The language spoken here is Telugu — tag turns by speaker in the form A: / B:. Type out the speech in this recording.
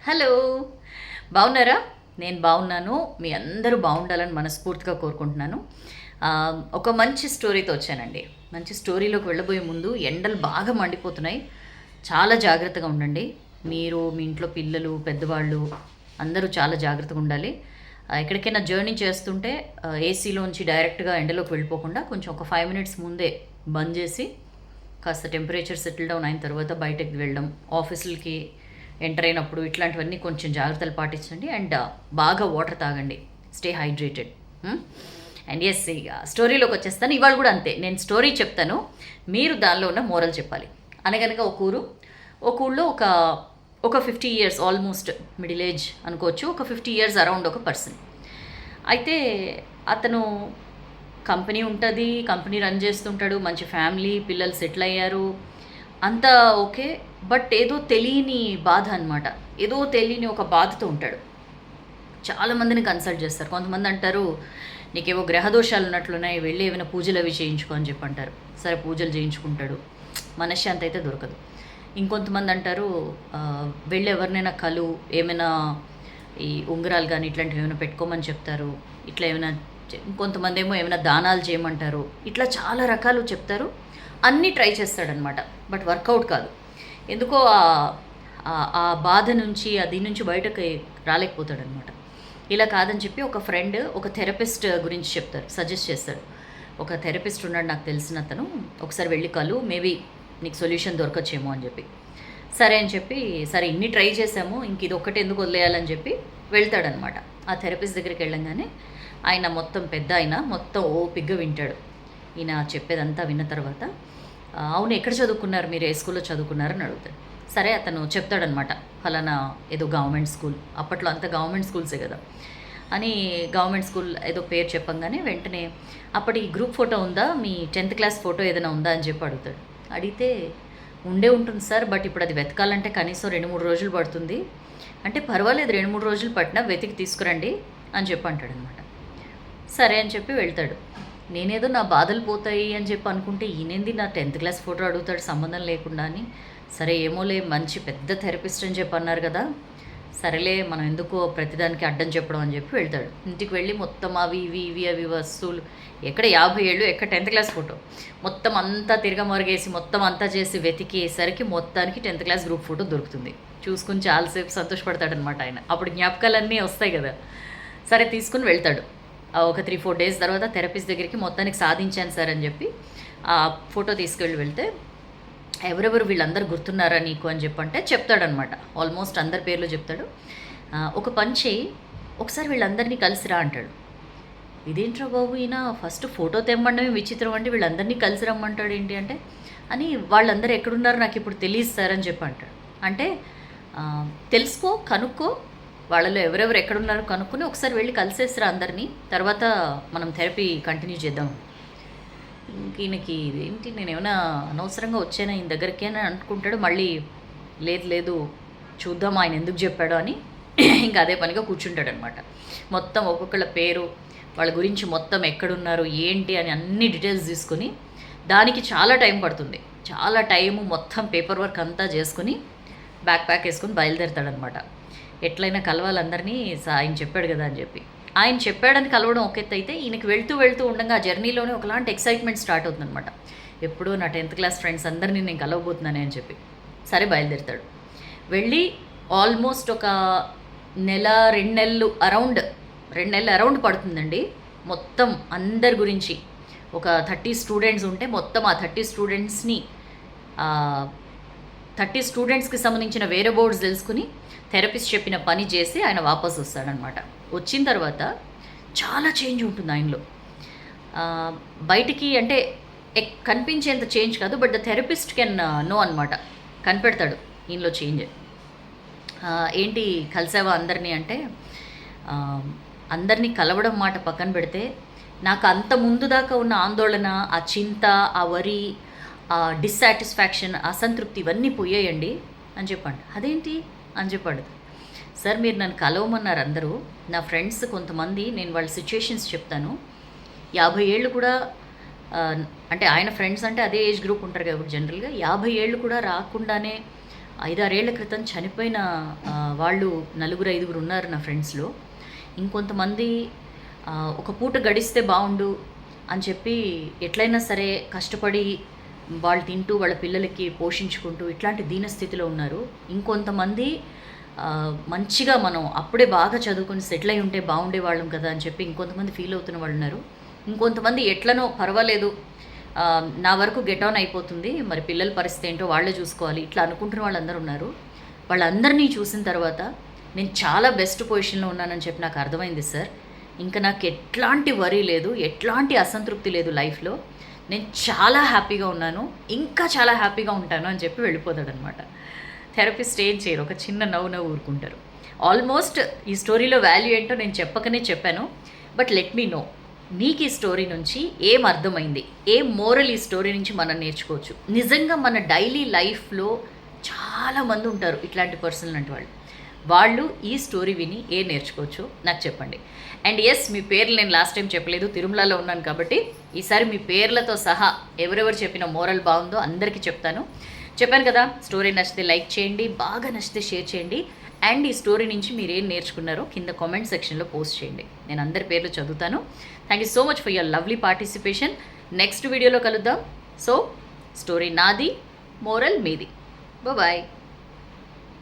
A: హలో, బాగున్నారా? నేను బాగున్నాను. మీ అందరూ బాగుండాలని మనస్ఫూర్తిగా కోరుకుంటున్నాను. ఒక మంచి స్టోరీతో వచ్చానండి. మంచి స్టోరీలోకి వెళ్ళబోయే ముందు ఎండలు బాగా మండిపోతున్నాయి. చాలా జాగ్రత్తగా ఉండండి. మీరు, మీ ఇంట్లో పిల్లలు, పెద్దవాళ్ళు అందరూ చాలా జాగ్రత్తగా ఉండాలి. ఎక్కడికైనా జర్నీ చేస్తుంటే ఏసీలోంచి డైరెక్ట్గా ఎండలోకి వెళ్ళిపోకుండా కొంచెం ఒక 5 మినిట్స్ ముందే బంద్ చేసి కాస్త టెంపరేచర్ సెటిల్ డౌన్ అయిన తర్వాత బయటకు వెళ్ళడం, ఆఫీసులకి ఎంటర్ అయినప్పుడు ఇట్లాంటివన్నీ కొంచెం జాగ్రత్తలు పాటించండి. అండ్ బాగా వాటర్ తాగండి. Stay hydrated. అండ్ ఎస్, ఇక స్టోరీలోకి వచ్చేస్తాను. ఇవాళ కూడా అంతే, నేను స్టోరీ చెప్తాను, మీరు దానిలో ఉన్న మోరల్ చెప్పాలి. అనగనగా ఒక ఊళ్ళో ఒక 50 ఇయర్స్, ఆల్మోస్ట్ మిడిల్ ఏజ్ అనుకోవచ్చు, ఒక 50 ఇయర్స్ అరౌండ్ ఒక పర్సన్. అయితే అతను కంపెనీ ఉంటుంది, కంపెనీ రన్ చేస్తుంటాడు, మంచి ఫ్యామిలీ, పిల్లలు సెటిల్ అయ్యారు, అంతా ఓకే. బట్ ఏదో తెలియని బాధ అనమాట. ఏదో తెలియని ఒక బాధతో ఉంటాడు. చాలామందిని కన్సల్ట్ చేస్తారు. కొంతమంది అంటారు, నీకేవో గ్రహదోషాలు ఉన్నట్లున్నాయి, వెళ్ళి ఏమైనా పూజలు అవి చేయించుకో అని చెప్పి అంటారు. సరే, పూజలు చేయించుకుంటాడు, మనశ్శాంతి అయితే దొరకదు. ఇంకొంతమంది అంటారు, వెళ్ళి ఎవరినైనా ఏమైనా ఈ ఉంగరాలు కానీ ఇట్లాంటివి ఏమైనా పెట్టుకోమని చెప్తారు. ఇట్లా ఏమైనా ఇంకొంతమంది ఏమో ఏమైనా దానాలు చేయమంటారు. ఇట్లా చాలా రకాలు చెప్తారు. అన్నీ ట్రై చేస్తాడనమాట. బట్ వర్కౌట్ కాదు. ఎందుకో ఆ బాధ నుంచి, దీని నుంచి బయటకు రాలేకపోతాడనమాట. ఇలా కాదని చెప్పి ఒక ఫ్రెండ్ ఒక థెరపిస్ట్ గురించి సజెస్ట్ చేస్తాడు. ఒక థెరపిస్ట్ ఉన్నాడు నాకు తెలిసిన అతను, ఒకసారి వెళ్ళి మేబీ నీకు సొల్యూషన్ దొరకచ్చేమో అని చెప్పి. సరే అని చెప్పి, సరే ఇన్ని ట్రై చేసాము, ఇంక ఇది ఒక్కటి ఎందుకు వదిలేయాలని చెప్పి వెళ్తాడనమాట. ఆ థెరపిస్ట్ దగ్గరికి వెళ్ళంగానే ఆయన పెద్ద ఆయన మొత్తం ఓపిగ్గా వింటాడు. ఈయన చెప్పేదంతా విన్న తర్వాత, అవును ఎక్కడ చదువుకున్నారు మీరు, ఏ స్కూల్లో చదువుకున్నారని అడుగుతాడు. సరే, అతను చెప్తాడనమాట, ఫలానా ఏదో గవర్నమెంట్ స్కూల్, అప్పట్లో అంతా గవర్నమెంట్ స్కూల్సే కదా అని, గవర్నమెంట్ స్కూల్ ఏదో పేరు చెప్పంగానే వెంటనే, అప్పటి గ్రూప్ ఫోటో ఉందా, మీ 10th క్లాస్ ఫోటో ఏదైనా ఉందా అని చెప్పి అడుగుతాడు. అడిగితే, ఉండే ఉంటుంది సార్, బట్ ఇప్పుడు అది వెతకాలంటే కనీసం 2-3 రోజులు పడుతుంది. అంటే పర్వాలేదు, 2-3 రోజులు పట్టినా వెతికి తీసుకురండి అని చెప్పి అంటాడనమాట. సరే అని చెప్పి వెళ్తాడు. నేనేదో నా బాధలు పోతాయి అని చెప్పి అనుకుంటే, ఈయనేంది నా 10th క్లాస్ ఫోటో అడుగుతాడు సంబంధం లేకుండా అని. సరే ఏమోలే, మంచి పెద్ద థెరపిస్ట్ అని చెప్పి అన్నారు కదా, సరేలే మనం ఎందుకో ప్రతిదానికి అడ్డం చెప్పడం అని చెప్పి వెళ్తాడు. ఇంటికి వెళ్ళి మొత్తం అవి వస్తువులు, ఎక్కడ 50 ఏళ్ళు, ఎక్కడ 10th క్లాస్ ఫోటో, మొత్తం అంతా తిరగమరుగేసి మొత్తం అంతా చేసి వెతికేసరికి మొత్తానికి 10th క్లాస్ గ్రూప్ ఫోటో దొరుకుతుంది. చూసుకుని చాలాసేపు సంతోషపడతాడనమాట ఆయన. అప్పుడు జ్ఞాపకాలన్నీ వస్తాయి కదా. సరే తీసుకుని వెళ్తాడు. ఒక 3-4 డేస్ తర్వాత థెరపిస్ట్ దగ్గరికి, మొత్తానికి సాధించాను సార్ అని చెప్పి ఆ ఫోటో వెళ్తే, ఎవరెవరు వీళ్ళందరూ గుర్తున్నారా నీకు అని చెప్పంటే చెప్తాడనమాట. ఆల్మోస్ట్ అందరి పేర్లు చెప్తాడు. ఒక పని చేయి, ఒకసారి వీళ్ళందరినీ కలిసిరా అంటాడు. ఇదేంట్రా బాబు, ఈయన ఫస్ట్ ఫోటో తెమ్మండమే విచిత్రం అంటే వీళ్ళందరినీ కలిసి రమ్మంటాడు ఏంటి అంటే, అని వాళ్ళందరూ ఎక్కడున్నారో నాకు ఇప్పుడు తెలియదు సార్ అని చెప్పి అంటాడు. అంటే తెలుసుకో, కనుక్కో, వాళ్ళలో ఎవరెవరు ఎక్కడున్నారో కనుక్కొని ఒకసారి వెళ్ళి కలిసేసిరా అందరినీ, తర్వాత మనం థెరపీ కంటిన్యూ చేద్దాం. ఈయనకి ఏంటి, నేను ఏమైనా అనవసరంగా వచ్చానా ఈయన దగ్గరికి అని అనుకుంటాడు. మళ్ళీ లేదు చూద్దాం ఆయన ఎందుకు చెప్పాడో అని ఇంకా అదే పనిగా కూర్చుంటాడనమాట. మొత్తం ఒక్కొక్కళ్ళ పేరు, వాళ్ళ గురించి మొత్తం ఎక్కడున్నారు ఏంటి అని అన్ని డీటెయిల్స్ తీసుకుని, దానికి చాలా టైం పడుతుంది. చాలా టైము, మొత్తం పేపర్ వర్క్ అంతా చేసుకుని బ్యాక్ ప్యాక్ వేసుకుని బయలుదేరుతాడనమాట. ఎట్లయినా కలవాలందరినీ ఆయన చెప్పాడు కదా అని చెప్పి. ఆయన చెప్పాడని కలవడం ఒక ఎత్తు అయితే, ఈయనకి వెళ్తూ ఉండగా ఆ జర్నీలోనే ఒకలాంటి ఎక్సైట్మెంట్ స్టార్ట్ అవుతుందన్నమాట. ఎప్పుడూ నా 10th క్లాస్ ఫ్రెండ్స్ అందరినీ నేను కలవబోతున్నానే అని చెప్పి. సరే బయలుదేరుతాడు. వెళ్ళి ఆల్మోస్ట్ ఒక 1-2 నెలలు అరౌండ్ పడుతుందండి. మొత్తం అందరి గురించి ఒక 30 స్టూడెంట్స్ ఉంటే, మొత్తం ఆ 30 స్టూడెంట్స్కి సంబంధించిన వేరే బోర్డ్స్ తెలుసుకుని థెరపిస్ట్ చెప్పిన పని చేసి ఆయన వాపస్ వస్తాడనమాట. వచ్చిన తర్వాత చాలా చేంజ్ ఉంటుంది ఆయనలో. బయటికి అంటే కనిపించేంత చేంజ్ కాదు, but the therapist can know అనమాట. కనిపెడతాడు ఈయనలో చేంజ్. ఏంటి కలిసావా అందరినీ అంటే, అందరినీ కలవడం మాట పక్కన పెడితే, నాకు అంత ముందు దాకా ఉన్న ఆందోళన, ఆ చింత, ఆ వరి, ఆ డిస్సాటిస్ఫాక్షన్, అసంతృప్తి ఇవన్నీ పోయాయండి అని చెప్పండి. అదేంటి అని చెప్పాడు. సార్ మీరు నన్ను కలవమన్నారు అందరూ, నా ఫ్రెండ్స్ కొంతమంది, నేను వాళ్ళ సిచ్యుయేషన్స్ చెప్తాను. 50 ఏళ్ళు కూడా, అంటే ఆయన ఫ్రెండ్స్ అంటే అదే ఏజ్ గ్రూప్ ఉంటారు కాబట్టి జనరల్గా 50 ఏళ్ళు కూడా రాకుండానే 5-6 ఏళ్ల క్రితం చనిపోయిన వాళ్ళు 4-5 ఉన్నారు నా ఫ్రెండ్స్‌లో. ఇంకొంతమంది ఒక పూట గడిస్తే బావుండు అని చెప్పి ఎట్లయినా సరే కష్టపడి వాళ్ళు తింటూ వాళ్ళ పిల్లలకి పోషించుకుంటూ ఇట్లాంటి దీనస్థితిలో ఉన్నారు. ఇంకొంతమంది మంచిగా మనం అప్పుడే బాగా చదువుకొని సెటిల్ అయి ఉంటే బాగుండేవాళ్ళం కదా అని చెప్పి ఇంకొంతమంది ఫీల్ అవుతున్న వాళ్ళు ఉన్నారు. ఇంకొంతమంది ఎట్లనో పర్వాలేదు, నా వరకు గెట్ ఆన్ అయిపోతుంది, మరి పిల్లల పరిస్థితి ఏంటో వాళ్ళే చూసుకోవాలి ఇట్లా అనుకుంటున్న వాళ్ళందరూ ఉన్నారు. వాళ్ళందరినీ చూసిన తర్వాత నేను చాలా బెస్ట్ పొజిషన్లో ఉన్నానని చెప్పి నాకు అర్థమైంది సార్. ఇంకా నాకు ఎట్లాంటి వరీ లేదు, ఎట్లాంటి అసంతృప్తి లేదు లైఫ్లో. నేను చాలా హ్యాపీగా ఉన్నాను, ఇంకా చాలా హ్యాపీగా ఉంటాను అని చెప్పి వెళ్ళిపోతాడనమాట. థెరపిస్ట్ ఏం చేయరు, ఒక చిన్న నవ్వు ఊరుకుంటారు. ఆల్మోస్ట్ ఈ స్టోరీలో వాల్యూ ఏంటో నేను చెప్పకనే చెప్పాను. బట్ లెట్ మీ నో, మీకు ఈ స్టోరీ నుంచి ఏం అర్థమైంది, ఏం మోరల్ ఈ స్టోరీ నుంచి మనం నేర్చుకోవచ్చు. నిజంగా మన డైలీ లైఫ్లో చాలామంది ఉంటారు ఇట్లాంటి పర్సన్ లాంటి వాళ్ళు ఈ స్టోరీ విని ఏం నేర్చుకోవచ్చు నాకు చెప్పండి. అండ్ ఎస్, మీ పేర్లు నేను లాస్ట్ టైం చెప్పలేదు, తిరుమలలో ఉన్నాను కాబట్టి ఈసారి మీ పేర్లతో సహా ఎవరెవరు చెప్పిన మోరల్ బాగుందో అందరికీ చెప్పాను కదా. స్టోరీ నచ్చితే లైక్ చేయండి, బాగా నచ్చితే షేర్ చేయండి. అండ్ ఈ స్టోరీ నుంచి మీరు ఏం నేర్చుకున్నారో కింద కామెంట్ సెక్షన్లో పోస్ట్ చేయండి. నేను అందరి పేర్లు చదువుతాను. Thank you so much for your lovely participation. Next వీడియోలో కలుద్దాం. సో స్టోరీ నాది, మోరల్ మీది. బాయ్.